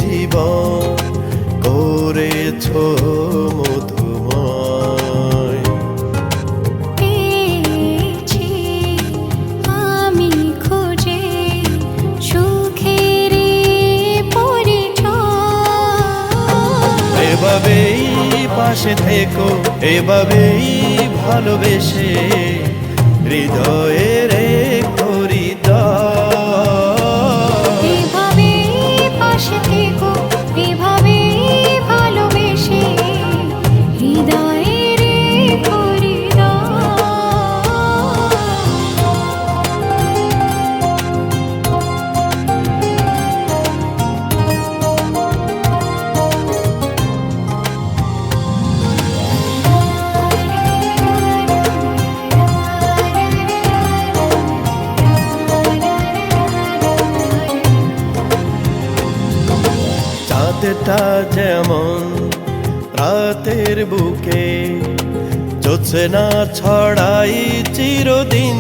জীবন করেছ মধুময়। পেয়েছি আমি খুঁজে সুখের পরিচয়। এভাবেই পাশে থেকো, এভাবেই ভালোবেসে হৃদয়ে রেখো হৃদয়। এভাবেই পাশে থেকো, এভাবেই ভালোবেসে হৃদয়ে রেখো চাঁদটা যেমন রাতের বুকে জোছনা ছড়াই চিরদিন,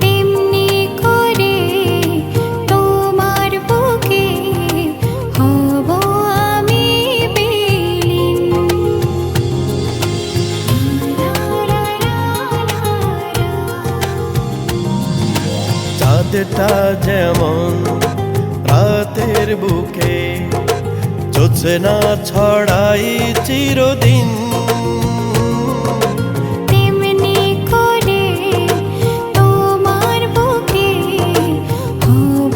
তেমনি করে তোমার বুকে হব আমি বিলীন। চাঁদটা যেমন রাতের বুকে জোছনা ছড়াই চিরদিন, তেমনি করে তোমার বুকে হব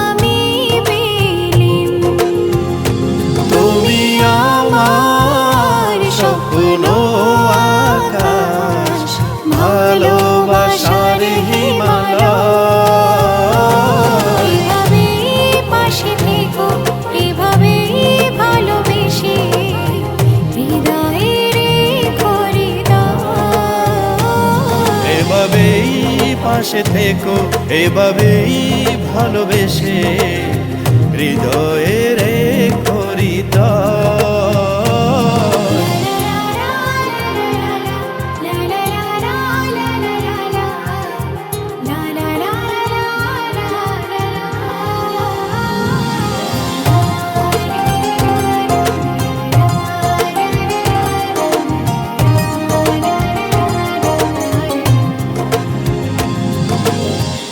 আমি বিলীন। তুমি আমার স্বপ্ন আকাশ, ভালোবাসার হিমালয়। এভাবেই পাশে থেকো, এভাবেই ভালোবেসে হৃদয়ে রেখো হৃদয়। এভাবেই পাশে থেকো, এভাবেই ভালোবেসে হৃদয়ে রেখো হৃদয়।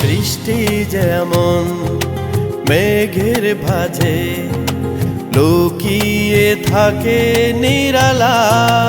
বৃষ্টি যেমন মেঘের ভাঁজে লুকিয়ে থাকে নিরালায়,